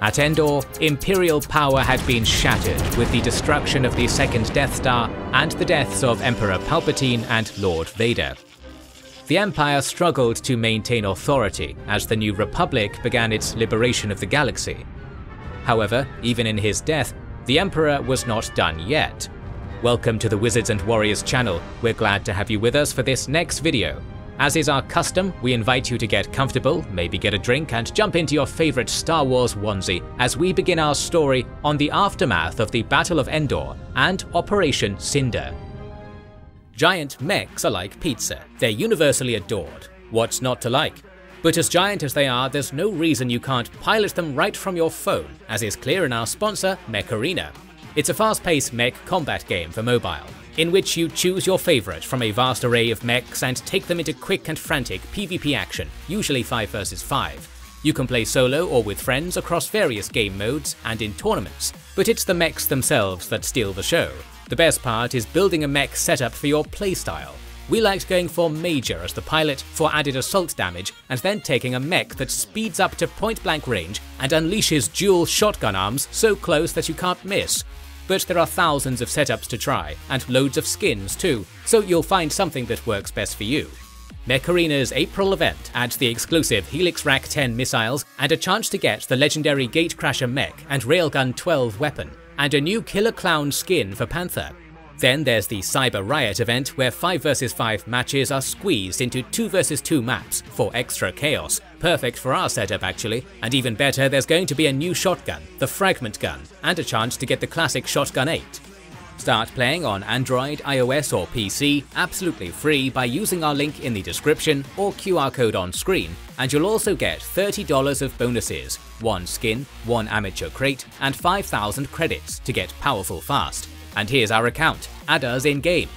At Endor, Imperial power had been shattered with the destruction of the second Death Star and the deaths of Emperor Palpatine and Lord Vader. The Empire struggled to maintain authority as the New Republic began its liberation of the galaxy. However, even in his death, the Emperor was not done yet. Welcome to the Wizards and Warriors channel. We're glad to have you with us for this next video. As is our custom, we invite you to get comfortable, maybe get a drink, and jump into your favorite Star Wars onesie as we begin our story on the aftermath of the Battle of Endor and Operation Cinder. Giant mechs are like pizza. They're universally adored. What's not to like? But as giant as they are, there's no reason you can't pilot them right from your phone, as is clear in our sponsor, Mech Arena. It's a fast-paced mech combat game for mobile, in which you choose your favorite from a vast array of mechs and take them into quick and frantic PvP action, usually 5 versus 5. You can play solo or with friends across various game modes and in tournaments, but it's the mechs themselves that steal the show. The best part is building a mech setup for your playstyle. We liked going for Major as the pilot for added assault damage, and then taking a mech that speeds up to point-blank range and unleashes dual shotgun arms so close that you can't miss. But there are thousands of setups to try, and loads of skins too, so you'll find something that works best for you. Mech Arena's April event adds the exclusive Helix Rack 10 missiles and a chance to get the legendary Gatecrasher mech and Railgun 12 weapon, and a new Killer Clown skin for Panther. Then there's the Cyber Riot event where 5 versus 5 matches are squeezed into 2 versus 2 maps for extra chaos. Perfect for our setup actually, and even better, there's going to be a new shotgun, the Fragment Gun, and a chance to get the classic Shotgun 8. Start playing on Android, iOS or PC absolutely free by using our link in the description or QR code on screen, and you'll also get $30 of bonuses, 1 skin, 1 amateur crate, and 5,000 credits to get powerful fast. And here's our account, add us in-game.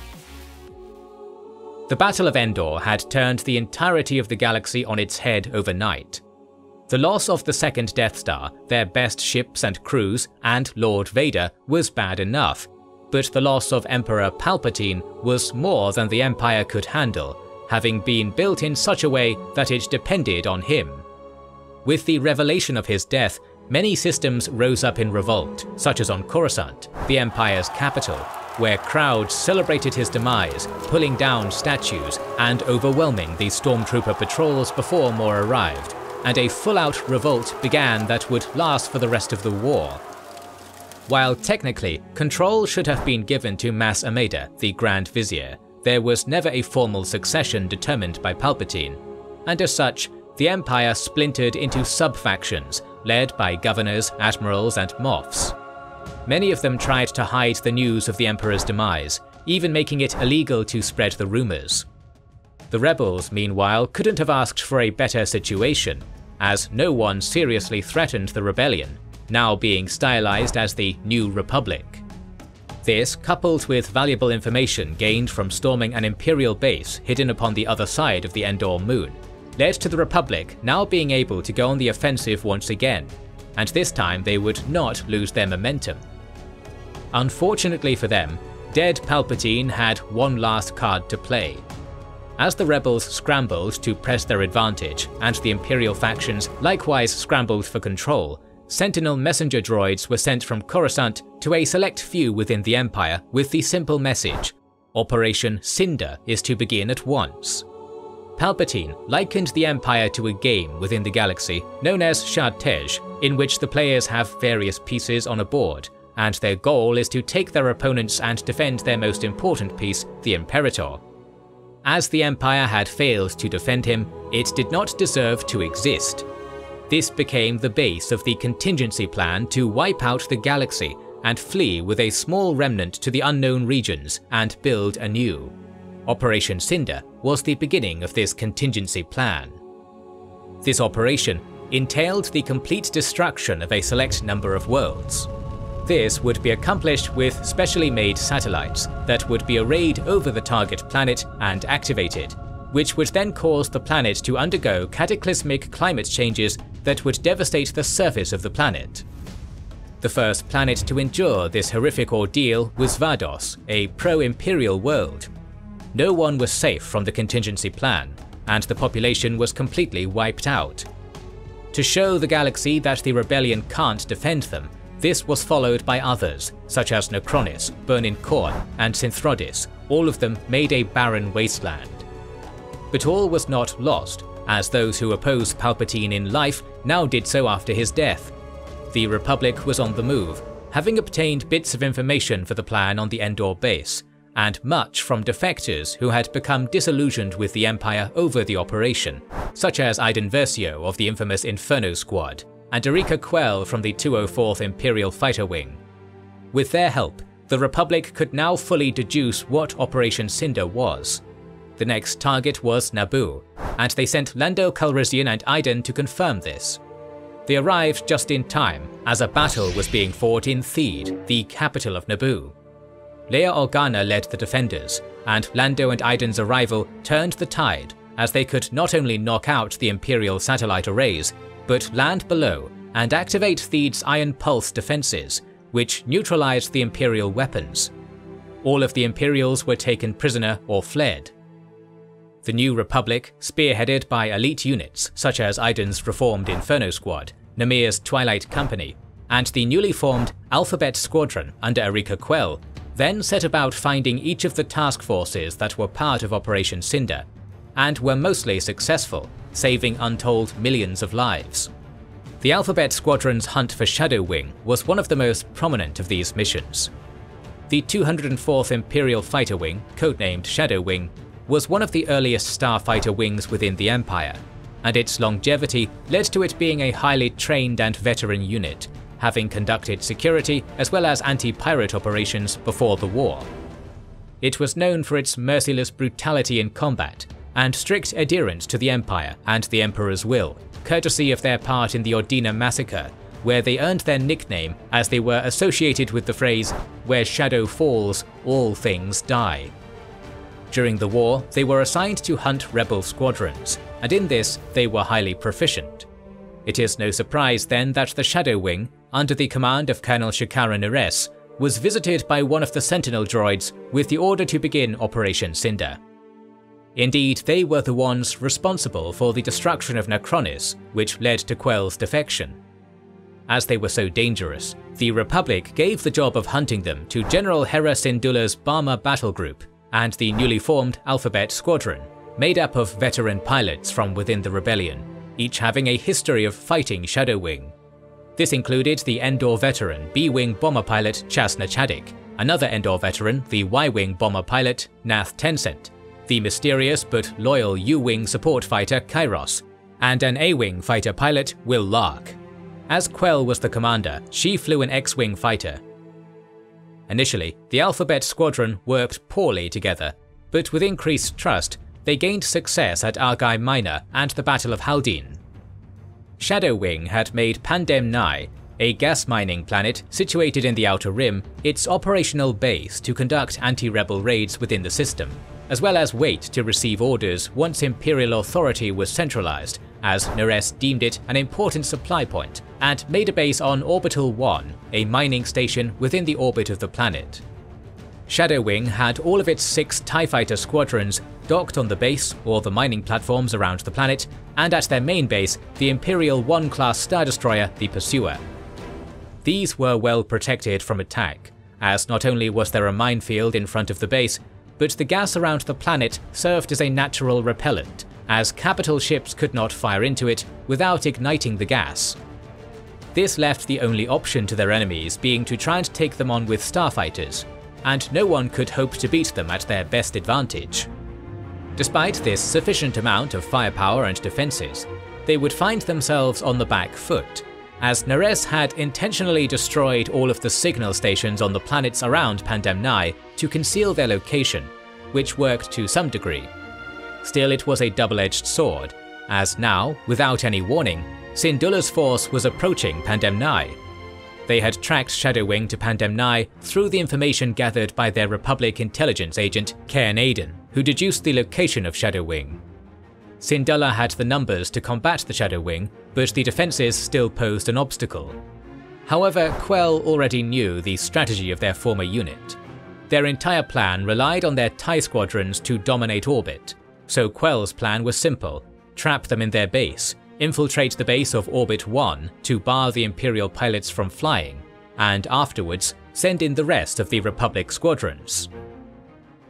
The Battle of Endor had turned the entirety of the galaxy on its head overnight. The loss of the second Death Star, their best ships and crews, and Lord Vader was bad enough, but the loss of Emperor Palpatine was more than the Empire could handle, having been built in such a way that it depended on him. With the revelation of his death, many systems rose up in revolt, such as on Coruscant, the Empire's capital, where crowds celebrated his demise, pulling down statues and overwhelming the stormtrooper patrols before more arrived, and a full-out revolt began that would last for the rest of the war. While technically, control should have been given to Mas Amedda, the Grand Vizier, there was never a formal succession determined by Palpatine, and as such, the Empire splintered into sub-factions, led by governors, admirals, and moffs. Many of them tried to hide the news of the Emperor's demise, even making it illegal to spread the rumors. The rebels, meanwhile, couldn't have asked for a better situation, as no one seriously threatened the rebellion, now being stylized as the New Republic. This, coupled with valuable information gained from storming an Imperial base hidden upon the other side of the Endor moon, led to the Republic now being able to go on the offensive once again, and this time they would not lose their momentum. Unfortunately for them, dead Palpatine had one last card to play. As the rebels scrambled to press their advantage, and the Imperial factions likewise scrambled for control, Sentinel messenger droids were sent from Coruscant to a select few within the Empire with the simple message: Operation Cinder is to begin at once. Palpatine likened the Empire to a game within the galaxy known as Shad Tej, in which the players have various pieces on a board, and their goal is to take their opponents and defend their most important piece, the Imperator. As the Empire had failed to defend him, it did not deserve to exist. This became the base of the contingency plan to wipe out the galaxy and flee with a small remnant to the unknown regions and build anew. Operation Cinder was the beginning of this contingency plan. This operation entailed the complete destruction of a select number of worlds. This would be accomplished with specially made satellites that would be arrayed over the target planet and activated, which would then cause the planet to undergo cataclysmic climate changes that would devastate the surface of the planet. The first planet to endure this horrific ordeal was Vados, a pro-imperial world. No one was safe from the contingency plan, and the population was completely wiped out. To show the galaxy that the rebellion can't defend them, this was followed by others, such as Necronis, Burning Khorne, and Synthrodis, all of them made a barren wasteland. But all was not lost, as those who opposed Palpatine in life now did so after his death. The Republic was on the move, having obtained bits of information for the plan on the Endor base, and much from defectors who had become disillusioned with the Empire over the operation, such as Iden Versio of the infamous Inferno Squad, and Yrica Quell from the 204th Imperial Fighter Wing. With their help, the Republic could now fully deduce what Operation Cinder was. The next target was Naboo, and they sent Lando Calrissian and Iden to confirm this. They arrived just in time, as a battle was being fought in Theed, the capital of Naboo. Leia Organa led the defenders, and Lando and Iden's arrival turned the tide, as they could not only knock out the Imperial satellite arrays, but land below and activate Theed's Iron Pulse defenses, which neutralized the Imperial weapons. All of the Imperials were taken prisoner or fled. The New Republic, spearheaded by elite units such as Iden's reformed Inferno Squad, Namir's Twilight Company, and the newly formed Alphabet Squadron under Yrica Quell, then set about finding each of the task forces that were part of Operation Cinder, and were mostly successful, saving untold millions of lives. The Alphabet Squadron's hunt for Shadow Wing was one of the most prominent of these missions. The 204th Imperial Fighter Wing, codenamed Shadow Wing, was one of the earliest starfighter wings within the Empire, and its longevity led to it being a highly trained and veteran unit, having conducted security as well as anti-pirate operations before the war. It was known for its merciless brutality in combat, and strict adherence to the Empire and the Emperor's will, courtesy of their part in the Ordina Massacre, where they earned their nickname as they were associated with the phrase, "Where shadow falls, all things die." During the war, they were assigned to hunt rebel squadrons, and in this they were highly proficient. It is no surprise then that the Shadow Wing, under the command of Colonel Shikara Neress, was visited by one of the Sentinel droids with the order to begin Operation Cinder. Indeed, they were the ones responsible for the destruction of Necronis, which led to Quell's defection. As they were so dangerous, the Republic gave the job of hunting them to General Hera Syndulla's Barma Battle Group and the newly formed Alphabet Squadron, made up of veteran pilots from within the rebellion, each having a history of fighting Shadow Wing. This included the Endor veteran B-Wing bomber pilot Chasna Chadic, another Endor veteran, the Y-Wing bomber pilot Nath Tencent, the mysterious but loyal U-Wing support fighter Kairos, and an A-Wing fighter pilot Will Lark. As Quell was the commander, she flew an X-Wing fighter. Initially, the Alphabet Squadron worked poorly together, but with increased trust, they gained success at Argai Minor and the Battle of Haldane. Shadow Wing had made Pandem Nai, a gas mining planet situated in the Outer Rim, its operational base to conduct anti-rebel raids within the system, as well as wait to receive orders once Imperial authority was centralized, as Neress deemed it an important supply point, and made a base on Orbital 1, a mining station within the orbit of the planet. Shadow Wing had all of its 6 TIE Fighter squadrons docked on the base or the mining platforms around the planet, and at their main base, the Imperial 1-class Star Destroyer, the Pursuer. These were well protected from attack, as not only was there a minefield in front of the base, but the gas around the planet served as a natural repellent, as capital ships could not fire into it without igniting the gas. This left the only option to their enemies being to try and take them on with starfighters, and no one could hope to beat them at their best advantage. Despite this sufficient amount of firepower and defences, they would find themselves on the back foot, as Neress had intentionally destroyed all of the signal stations on the planets around Pandem Nai to conceal their location, which worked to some degree. Still, it was a double-edged sword, as now, without any warning, Syndulla's force was approaching Pandem Nai. They had tracked Shadow Wing to Pandem Nai through the information gathered by their Republic intelligence agent Cairn Aiden, who deduced the location of Shadow Wing. Syndulla had the numbers to combat the Shadow Wing, but the defences still posed an obstacle. However, Quell already knew the strategy of their former unit. Their entire plan relied on their TIE squadrons to dominate orbit, so Quell's plan was simple: trap them in their base, infiltrate the base of Orbit 1 to bar the Imperial pilots from flying, and afterwards send in the rest of the Republic squadrons.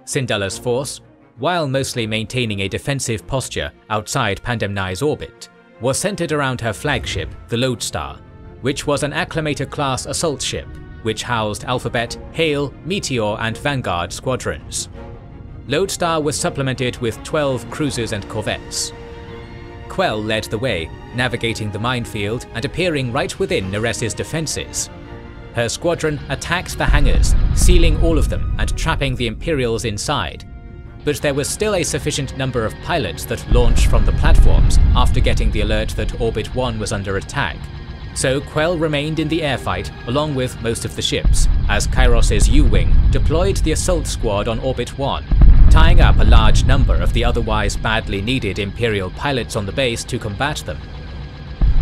Syndulla's force, while mostly maintaining a defensive posture outside Pandemnai's orbit, was centered around her flagship, the Lodestar, which was an Acclamator-class assault ship which housed Alphabet, Hale, Meteor and Vanguard squadrons. Lodestar was supplemented with 12 cruisers and corvettes. Quell led the way, navigating the minefield and appearing right within Nares's defences. Her squadron attacked the hangars, sealing all of them and trapping the Imperials inside, but there was still a sufficient number of pilots that launched from the platforms after getting the alert that Orbit 1 was under attack. So Quell remained in the airfight along with most of the ships, as Kairos' U-Wing deployed the assault squad on Orbit 1, tying up a large number of the otherwise badly needed Imperial pilots on the base to combat them.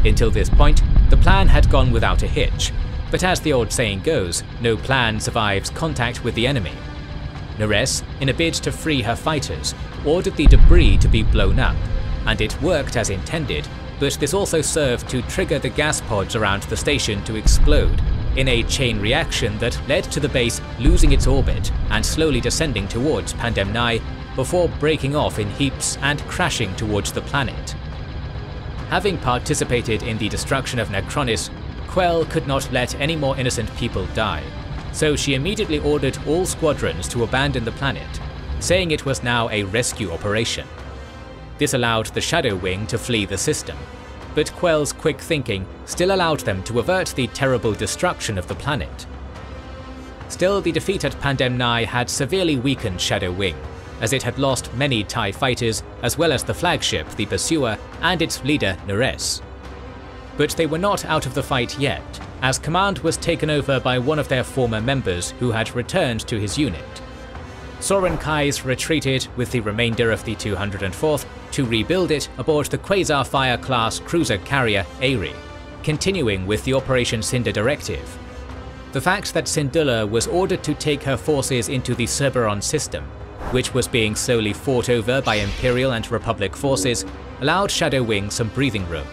Until this point, the plan had gone without a hitch, but as the old saying goes, no plan survives contact with the enemy. Nares, in a bid to free her fighters, ordered the debris to be blown up, and it worked as intended, but this also served to trigger the gas pods around the station to explode, in a chain reaction that led to the base losing its orbit and slowly descending towards Pandemnai before breaking off in heaps and crashing towards the planet. Having participated in the destruction of Necronis, Quell could not let any more innocent people die, so she immediately ordered all squadrons to abandon the planet, saying it was now a rescue operation. This allowed the Shadow Wing to flee the system, but Quell's quick thinking still allowed them to avert the terrible destruction of the planet. Still, the defeat at Pandemnai had severely weakened Shadow Wing, as it had lost many TIE fighters as well as the flagship, the Pursuer, and its leader, Nares. But they were not out of the fight yet, as command was taken over by one of their former members who had returned to his unit. Soren Kais retreated with the remainder of the 204th to rebuild it aboard the Quasar-Fire-class cruiser carrier Aerie, continuing with the Operation Cinder directive. The fact that Syndulla was ordered to take her forces into the Cerberon system, which was being slowly fought over by Imperial and Republic forces, allowed Shadow Wing some breathing room.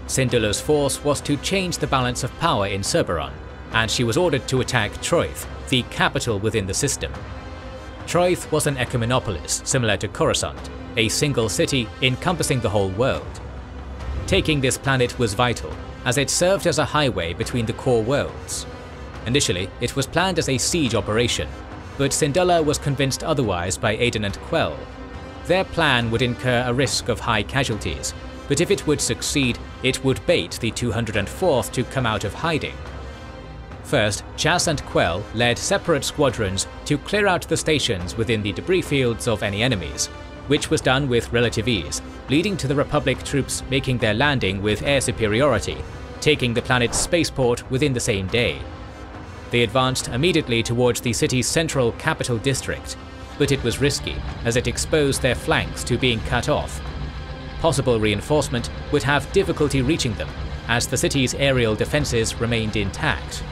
Syndulla's force was to change the balance of power in Cerberon, and she was ordered to attack Troith, the capital within the system. Troith was an ecumenopolis similar to Coruscant, a single city encompassing the whole world. Taking this planet was vital, as it served as a highway between the core worlds. Initially, it was planned as a siege operation, but Syndulla was convinced otherwise by Aiden and Quell. Their plan would incur a risk of high casualties, but if it would succeed, it would bait the 204th to come out of hiding. First, Chas and Quell led separate squadrons to clear out the stations within the debris fields of any enemies, which was done with relative ease, leading to the Republic troops making their landing with air superiority, taking the planet's spaceport within the same day. They advanced immediately towards the city's central capital district, but it was risky, as it exposed their flanks to being cut off. Possible reinforcement would have difficulty reaching them, as the city's aerial defences remained intact.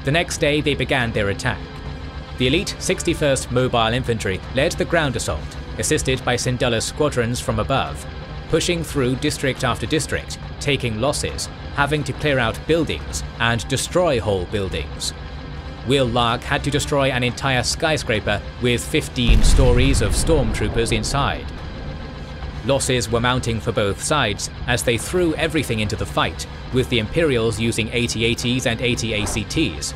The next day they began their attack. The elite 61st Mobile Infantry led the ground assault, assisted by Syndulla's squadrons from above, pushing through district after district, taking losses, having to clear out buildings and destroy whole buildings. Will Lark had to destroy an entire skyscraper with 15 stories of stormtroopers inside. Losses were mounting for both sides as they threw everything into the fight, with the Imperials using AT-ATs and AT-ACTs.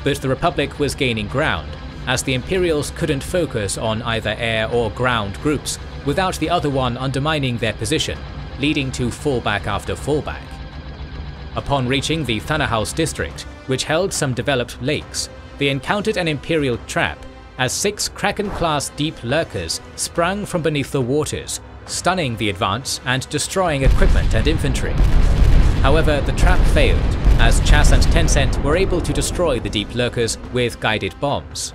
But the Republic was gaining ground, as the Imperials couldn't focus on either air or ground groups without the other one undermining their position, leading to fallback after fallback. Upon reaching the Thanahouse district, which held some developed lakes, they encountered an Imperial trap as 6 Kraken-class deep lurkers sprung from beneath the waters, stunning the advance and destroying equipment and infantry. However, the trap failed, as Chas and Tencent were able to destroy the deep lurkers with guided bombs.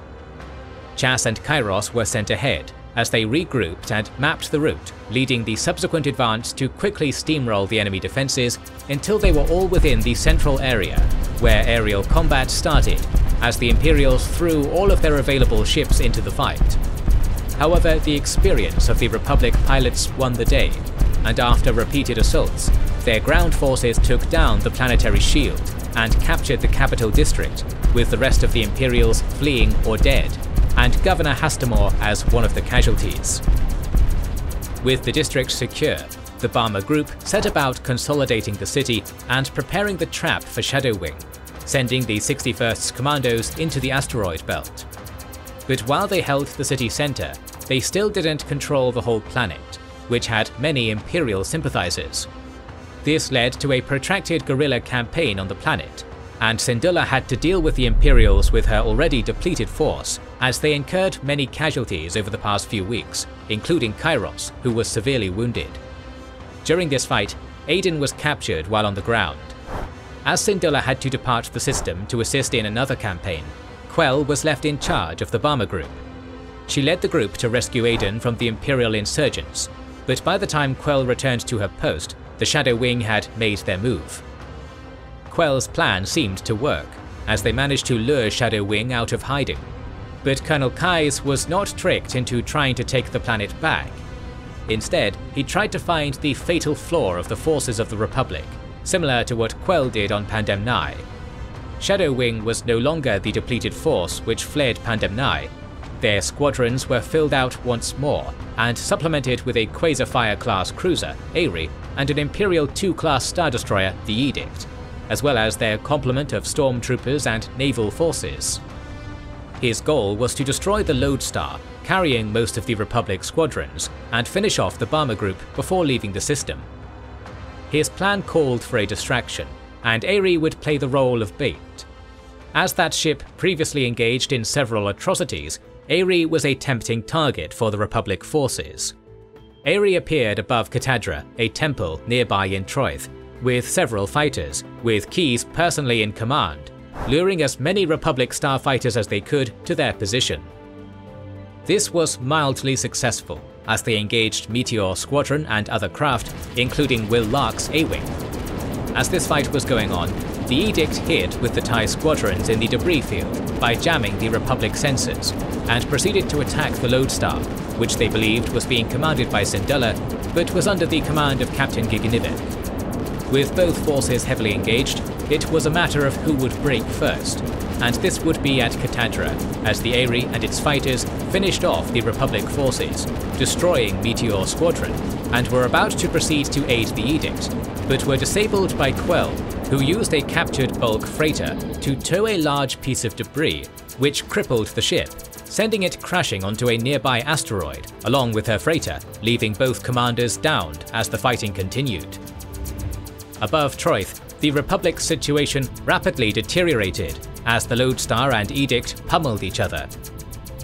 Chas and Kairos were sent ahead, as they regrouped and mapped the route, leading the subsequent advance to quickly steamroll the enemy defences until they were all within the central area, where aerial combat started, as the Imperials threw all of their available ships into the fight. However, the experience of the Republic pilots won the day, and after repeated assaults, their ground forces took down the planetary shield and captured the capital district, with the rest of the Imperials fleeing or dead, and Governor Hastamore as one of the casualties. With the district secure, the Bama group set about consolidating the city and preparing the trap for Shadow Wing, sending the 61st's commandos into the asteroid belt. But while they held the city center, they still didn't control the whole planet, which had many Imperial sympathizers. This led to a protracted guerrilla campaign on the planet, and Syndulla had to deal with the Imperials with her already depleted force, as they incurred many casualties over the past few weeks, including Kairos, who was severely wounded. During this fight, Aiden was captured while on the ground. As Syndulla had to depart the system to assist in another campaign, Quell was left in charge of the Bama group. She led the group to rescue Aiden from the Imperial insurgents, but by the time Quell returned to her post, the Shadow Wing had made their move. Quell's plan seemed to work, as they managed to lure Shadow Wing out of hiding. But Colonel Kais was not tricked into trying to take the planet back. Instead, he tried to find the fatal flaw of the forces of the Republic, similar to what Quell did on Pandemnai. Shadow Wing was no longer the depleted force which fled Pandemnai. Their squadrons were filled out once more, and supplemented with a Quasar-Fire-class cruiser, Aerie, and an Imperial II-class Star Destroyer, the Edict, as well as their complement of stormtroopers and naval forces. His goal was to destroy the Lodestar, carrying most of the Republic squadrons, and finish off the Bama group before leaving the system. His plan called for a distraction, and Aerie would play the role of bait. As that ship previously engaged in several atrocities, Aerie was a tempting target for the Republic forces. Aerie appeared above Catadra, a temple nearby in Troith, with several fighters, with Keyes personally in command, luring as many Republic starfighters as they could to their position. This was mildly successful, as they engaged Meteor Squadron and other craft, including Will Lark's A-Wing. As this fight was going on, the Edict hid with the TIE squadrons in the debris field by jamming the Republic sensors, and proceeded to attack the Lodestar, which they believed was being commanded by Syndulla, but was under the command of Captain Giganivek. With both forces heavily engaged, it was a matter of who would break first, and this would be at Catadra, as the Aerie and its fighters finished off the Republic forces, destroying Meteor Squadron, and were about to proceed to aid the Edict, but were disabled by Quell, who used a captured bulk freighter to tow a large piece of debris, which crippled the ship, sending it crashing onto a nearby asteroid, along with her freighter, leaving both commanders downed as the fighting continued. Above Troith, the Republic's situation rapidly deteriorated as the Lodestar and Edict pummeled each other.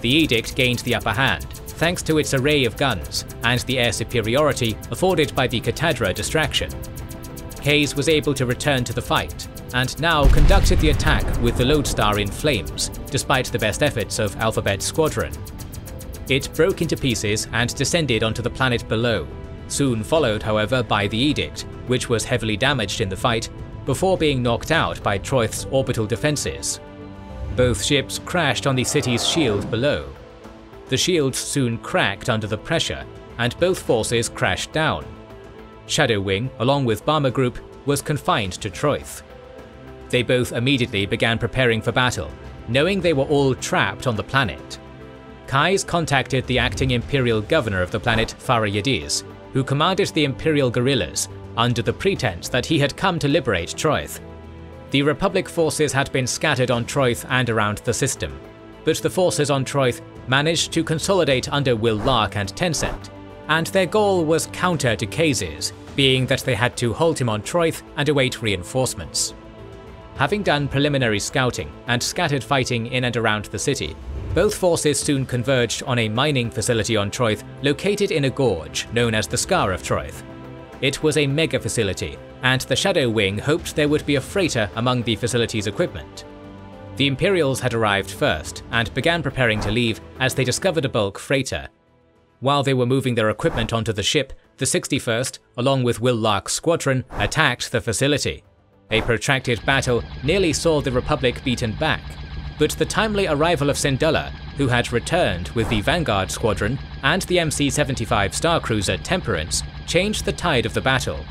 The Edict gained the upper hand, thanks to its array of guns and the air superiority afforded by the Catadra distraction. Keyes was able to return to the fight, and now conducted the attack with the Lodestar in flames, despite the best efforts of Alphabet's squadron. It broke into pieces and descended onto the planet below, soon followed however by the Edict, which was heavily damaged in the fight, before being knocked out by Troith's orbital defenses. Both ships crashed on the city's shield below. The shields soon cracked under the pressure, and both forces crashed down. Shadow Wing, along with Bama Group, was confined to Troith. They both immediately began preparing for battle, knowing they were all trapped on the planet. Kais contacted the acting Imperial Governor of the planet, Farah Yadiz, who commanded the Imperial guerrillas, under the pretense that he had come to liberate Troith. The Republic forces had been scattered on Troith and around the system, but the forces on Troith managed to consolidate under Will Lark and Tencent, and their goal was counter to Keyes', being that they had to halt him on Troith and await reinforcements. Having done preliminary scouting and scattered fighting in and around the city, both forces soon converged on a mining facility on Troith located in a gorge known as the Scar of Troith. It was a mega facility, and the Shadow Wing hoped there would be a freighter among the facility's equipment. The Imperials had arrived first, and began preparing to leave as they discovered a bulk freighter. While they were moving their equipment onto the ship, the 61st, along with Will Lark's squadron, attacked the facility. A protracted battle nearly saw the Republic beaten back, but the timely arrival of Syndulla, who had returned with the Vanguard squadron and the MC-75 star cruiser Temperance, changed the tide of the battle.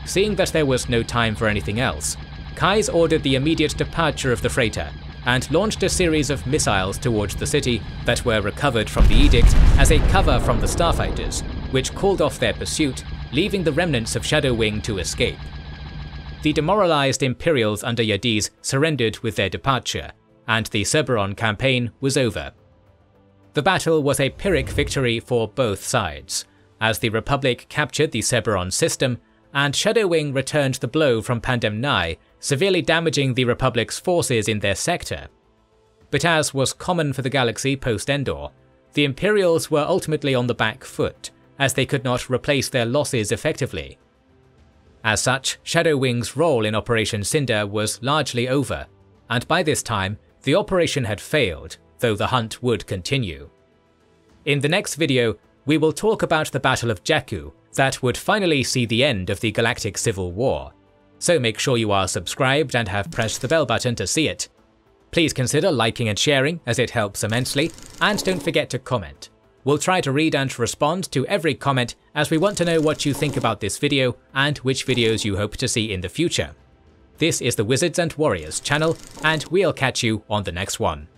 Seeing that there was no time for anything else, Kais ordered the immediate departure of the freighter and launched a series of missiles towards the city that were recovered from the edict as a cover from the starfighters, which called off their pursuit, leaving the remnants of Shadow Wing to escape. The demoralized Imperials under Yadiz surrendered with their departure, and the Cerberon campaign was over. The battle was a Pyrrhic victory for both sides, as the Republic captured the Cerberon system, and Shadow Wing returned the blow from Pandem Nai, severely damaging the Republic's forces in their sector. But as was common for the galaxy post-Endor, the Imperials were ultimately on the back foot, as they could not replace their losses effectively. As such, Shadow Wing's role in Operation Cinder was largely over, and by this time, the operation had failed, though the hunt would continue. In the next video, we will talk about the Battle of Jakku that would finally see the end of the Galactic Civil War, so make sure you are subscribed and have pressed the bell button to see it. Please consider liking and sharing as it helps immensely, and don't forget to comment. We'll try to read and respond to every comment as we want to know what you think about this video and which videos you hope to see in the future. This is the Wizards and Warriors channel, and we'll catch you on the next one.